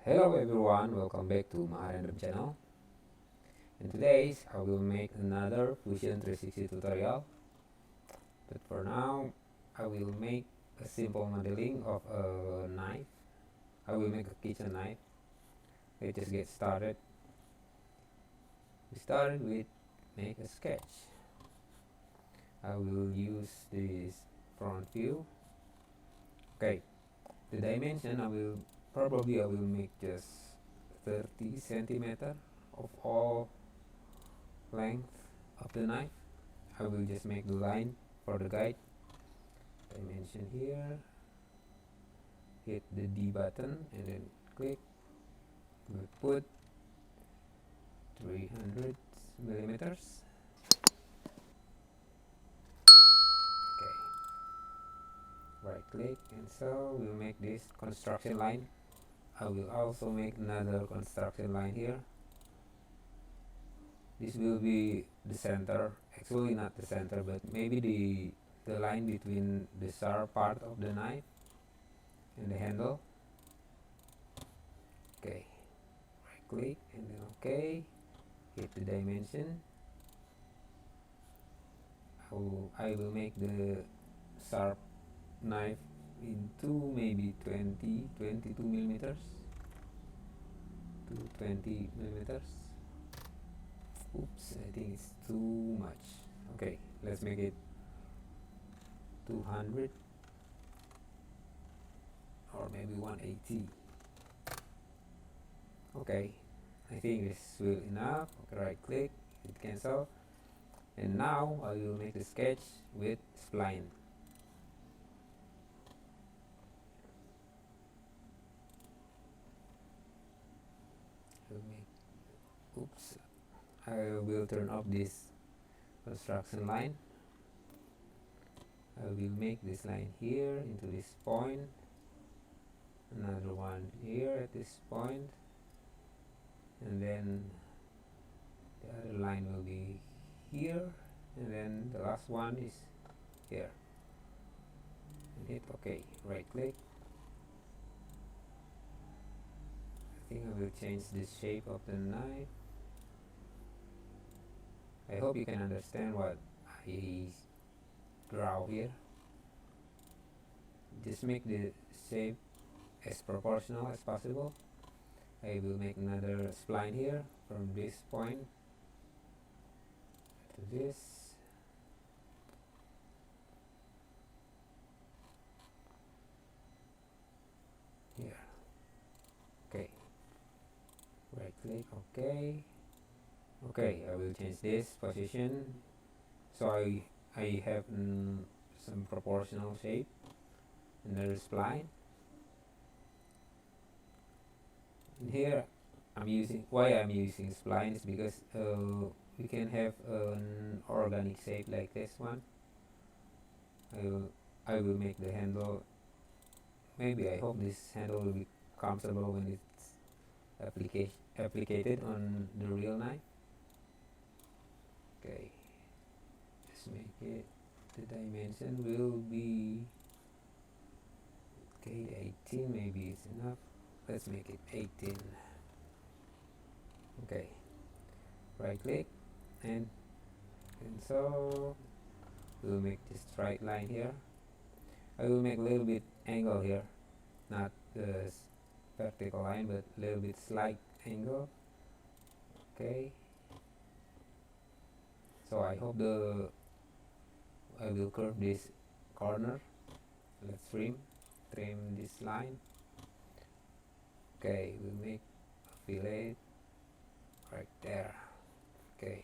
Hello everyone, welcome back to my random channel. And today I will make another Fusion 360 tutorial. But for now, I will make a simple modeling of a knife. I will make a kitchen knife. Let's just get started. We started with make a sketch. I will use this front view. Okay, the dimension I will make just 30 centimeter of all length of the knife. I will just make the line for the guide. Dimension here, hit the D button and then click. We'll put 300 millimeters. Okay, right click, and so we'll make this construction line. I will also make another construction line here. This will be the center, actually not the center, but maybe the line between the sharp part of the knife and the handle. Okay, right click and then okay, hit the dimension. I will make the sharp knife into maybe 22 millimeters to 20 millimeters. Oops, I think it's too much. Okay, let's make it 200 or maybe 180. Okay, I think this will enough. Okay, right click, hit cancel, and now I will make the sketch with spline. Oops, I will turn off this construction line. I will make this line here into this point, another one here at this point, and then the other line will be here, and then the last one is here. And hit OK, right click. I think I will change the shape of the knife. I hope you can understand what I draw here. Just make the shape as proportional as possible. I will make another spline here from this point to this. Here. Okay. Right click, okay. Okay, I will change this position so I have some proportional shape. Another spline. And here I'm using spline is because we can have an organic shape like this one. I will make the handle. Maybe I hope this handle will be comfortable when it's applicated on the real knife. Okay, just make it, the dimension will be, okay, 18 maybe is enough. Let's make it 18. Okay, right click and so we'll make this straight line here. I will make a little bit angle here, not the vertical line, but a little bit slight angle. Okay, so I hope I will curve this corner. Let's trim this line. Okay, we'll make a fillet right there. Okay,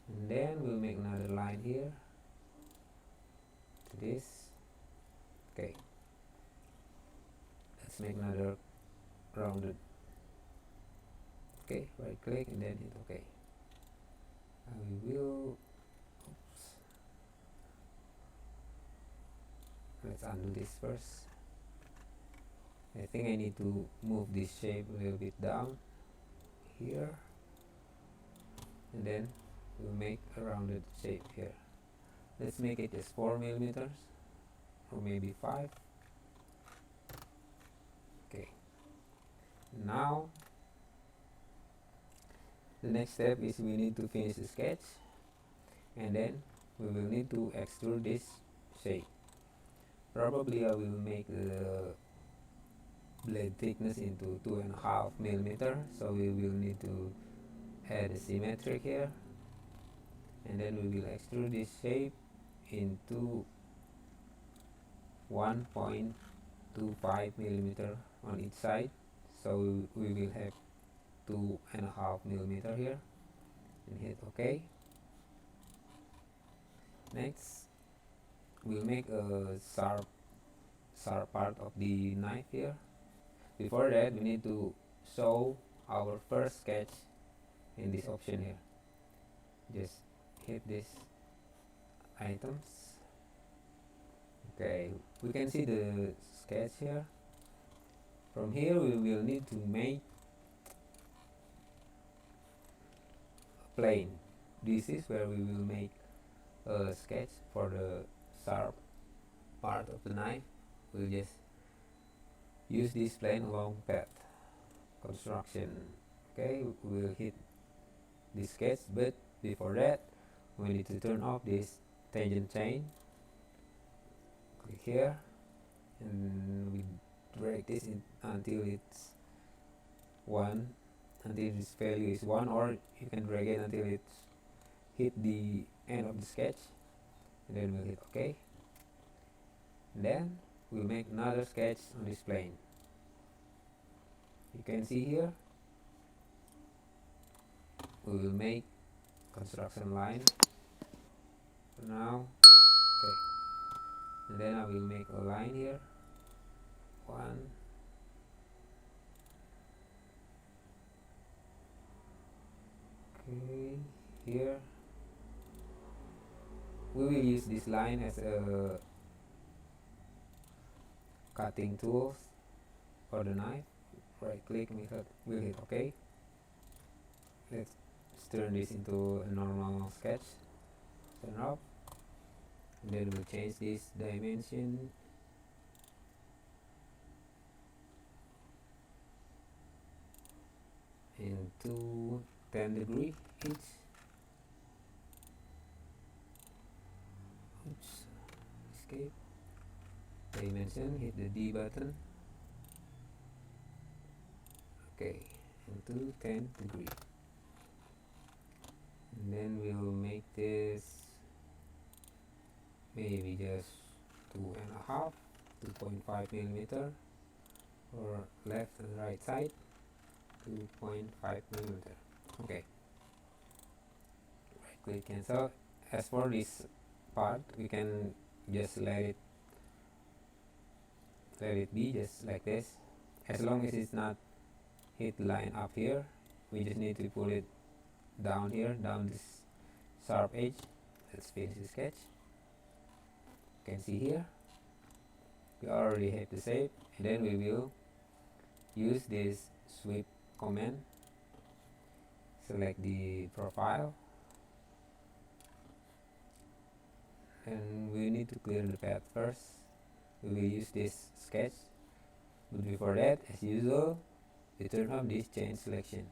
and then we'll make another line here to this. Okay, let's make another rounded. Okay, right click and then hit OK. I will, oops, let's undo this first. I think I need to move this shape a little bit down here, and then we'll make a rounded shape here. Let's make it just 4 millimeters or maybe 5. Okay, Now the next step is we need to finish the sketch, and then we will need to extrude this shape. Probably I will make the blade thickness into 2.5 mm, so we will need to add a symmetric here, and then we will extrude this shape into 1.25 mm on each side, so we will have 2.5 mm here, and hit OK. Next we'll make a sharp part of the knife here. Before that, we need to show our first sketch in this option here. Just hit these items. Okay, we can see the sketch here. From here we will need to make a plane. This is where we will make a sketch for the sharp part of the knife. We'll just use this plane along path construction. Okay, we'll hit this sketch, but before that we need to turn off this tangent chain. Click here and we drag this in until it's 1, until this value is 1, or you can drag it until it's hit the end of the sketch, and then we'll hit OK. And then we'll make another sketch on this plane. You can see here we will make construction line for now. Okay, and then I will make a line here, 1, okay, here we will use this line as a cutting tools for the knife. Right click and we'll hit OK. Let's turn this into a normal sketch. Turn up, and then we'll change this dimension into 10 degrees each. Oops, escape. Dimension, hit the D button. Okay, into 10 degrees. And then we'll make this maybe just 2.5, 2.5 mm, or left and right side, 2.5 mm. Okay, right click cancel. As for this part, we can just let it be just like this. As long as it's not hit line up here, we just need to pull it down here, down this sharp edge. Let's finish the sketch. You can see here we already have the shape, and then we will use this sweep command. Select the profile, and we need to clear the path first. We will use this sketch, but before that, as usual, we turn off this chain selection.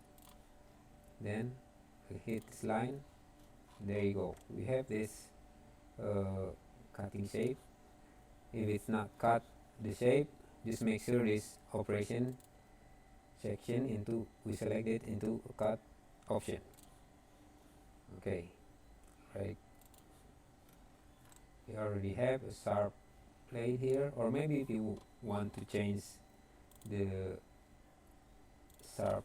Then we hit this line. There you go. We have this cutting shape. If it's not cut the shape, just make sure this operation section into we select it into a cut option. Okay, right. We already have a sharp blade here, or maybe if you want to change the sharp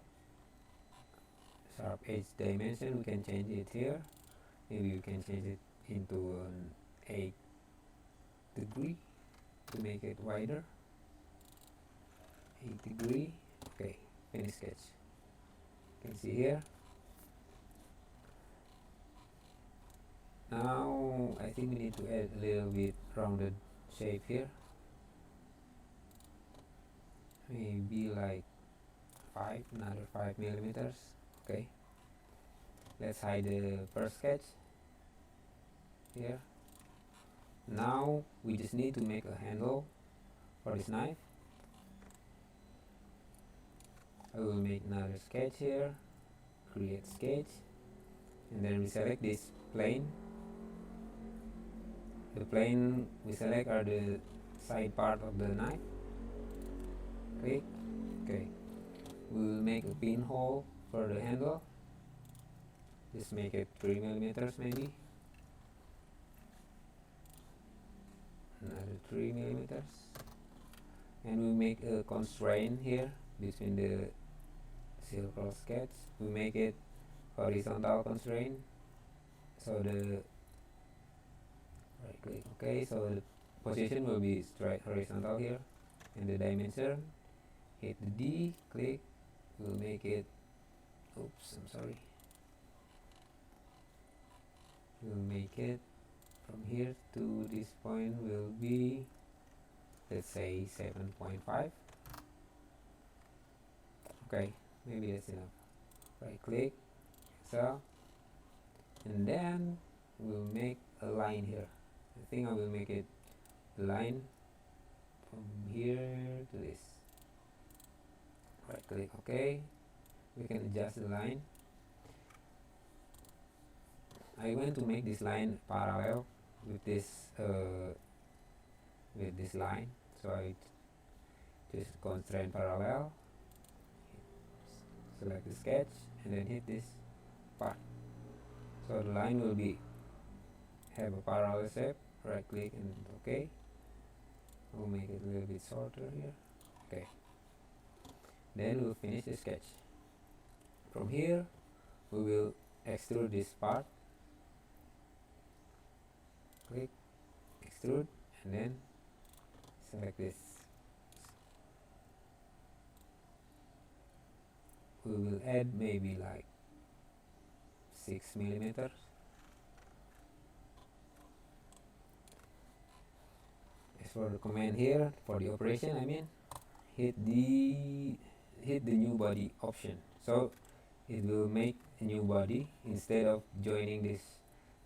edge dimension, we can change it here. Maybe you can change it into an 8 degree to make it wider. 8 degree. Okay, finish sketch. You can see here. Now I think we need to add a little bit rounded shape here. Maybe like another 5 mm. Okay, let's hide the first sketch here. Now we just need to make a handle for this knife. I will make another sketch here, create sketch, and then we select this plane. The plane we select are the side part of the knife. Click. Okay. We will make a pinhole for the handle. Just make it 3 millimeters maybe. Another 3 millimeters. And we make a constraint here between the circle sketch. We make it horizontal constraint. So the right click. Okay, so the position will be straight horizontal here. And the dimension, hit the D, click. We'll make it, oops, I'm sorry. We'll make it from here to this point will be, let's say 7.5. Okay, maybe that's enough. Right click, so, and then we'll make a line here. I think I will make it a line from here to this. Right click, okay. We can adjust the line. I want to make this line parallel with this line, so I just constraint parallel, select the sketch, and then hit this part. So the line will be have a parallel shape. Right click and okay. We'll make it a little bit shorter here. Okay. Then we'll finish the sketch. From here, we will extrude this part. Click, extrude, and then select this. We will add maybe like 6 millimeters. As for the command here, for the operation, I mean, hit the new body option. So it will make a new body instead of joining this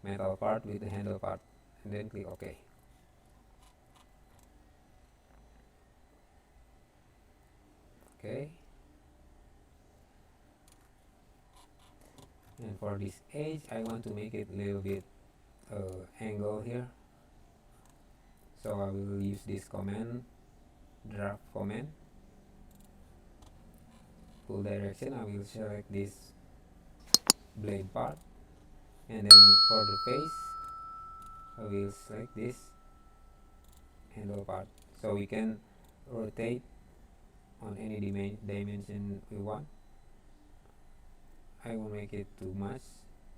metal part with the handle part, and then click OK. Okay. And for this edge, I want to make it a little bit angle here. So I will use this command, draft command. Full direction, I will select this blade part, and then for the face, I will select this handle part. So we can rotate on any dimension we want. I won't make it too much,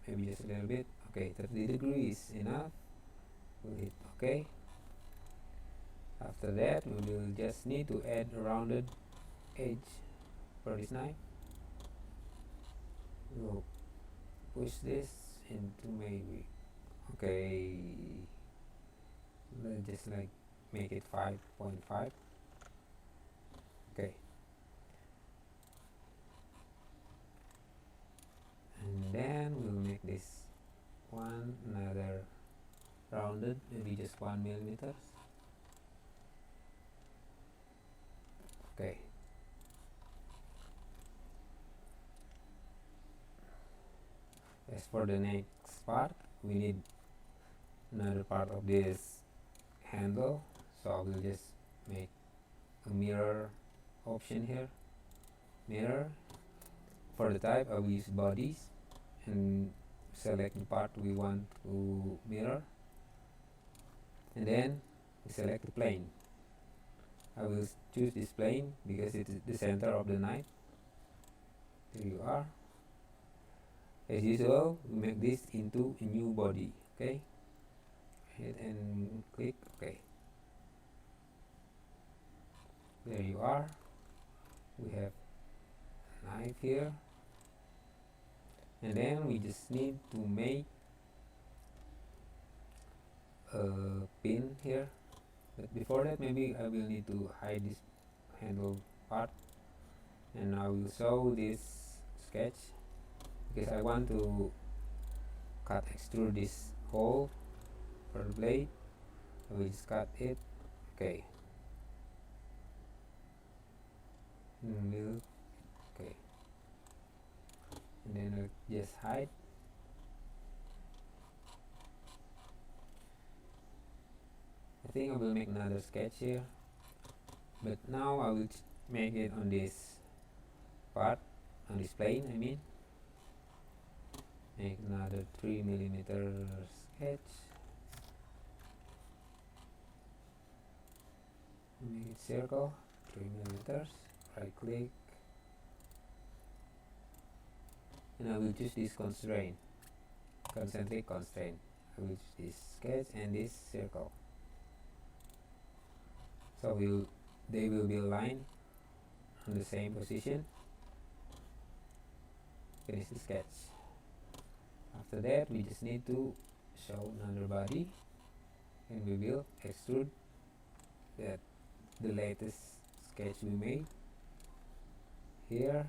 maybe just a little bit. Okay, 30 degrees enough. We'll hit OK. After that, we will just need to add a rounded edge for this knife. We'll push this into maybe, okay, let's just like make it 5.5. Okay. And then we'll make this one another rounded, maybe just 1 millimeters. Okay. As for the next part, we need another part of this handle, so I will just make a mirror option here. Mirror. For the type, I will use bodies and select the part we want to mirror, and then we select the plane. I will choose this plane because it is the center of the knife. There you are. As usual, we make this into a new body. Okay, hit and click OK. There you are. We have a knife here, and then we just need to make a pin here. But before that, maybe I will need to hide this handle part, and I will show this sketch because I want to extrude this hole for the blade. I will just cut it. Okay. Okay. and then I'll just hide. I think I will make another sketch here, but now I will make it on this part, on this plane I mean. Make another 3mm sketch, make it circle, 3mm, right click, and I will choose this constraint, concentric constraint. I will choose this sketch and this circle, so they will be aligned on the same position. Finish the sketch. After that, we just need to show another body, and we will extrude that the latest sketch we made. Here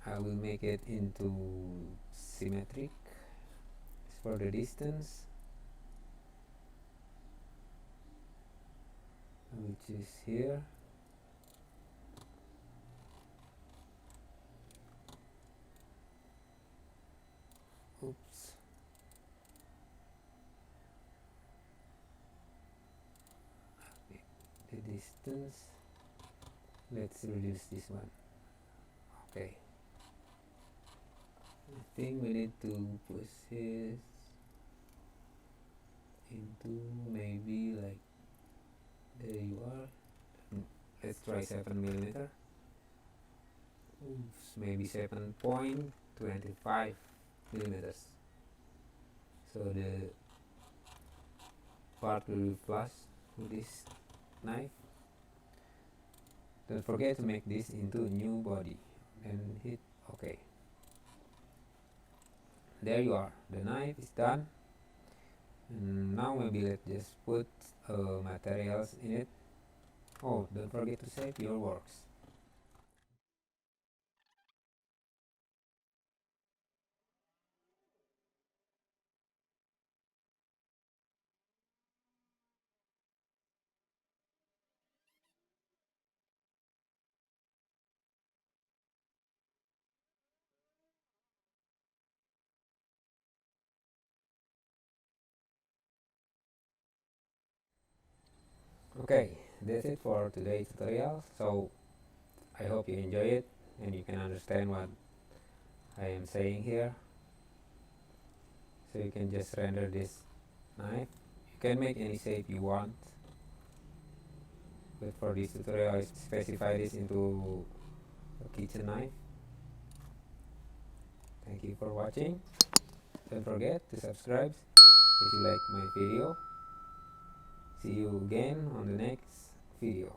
I will make it into symmetric. As for the distance, I will choose here. Oops. The distance, let's reduce this one. Okay, I think we need to push it into maybe like, there you are. Let's try 7mm. Oops, maybe 7.25mm. So the part will be flush with this knife. Don't forget to make this into a new body and hit OK. There you are, the knife is done. And now maybe let's just put materials in it. Oh, don't forget to save your works. Okay, that's it for today's tutorial. So I hope you enjoy it and you can understand what I am saying here. So you can just render this knife. You can make any shape you want, but for this tutorial I specify this into a kitchen knife. Thank you for watching. Don't forget to subscribe if you like my video. See you again on the next video.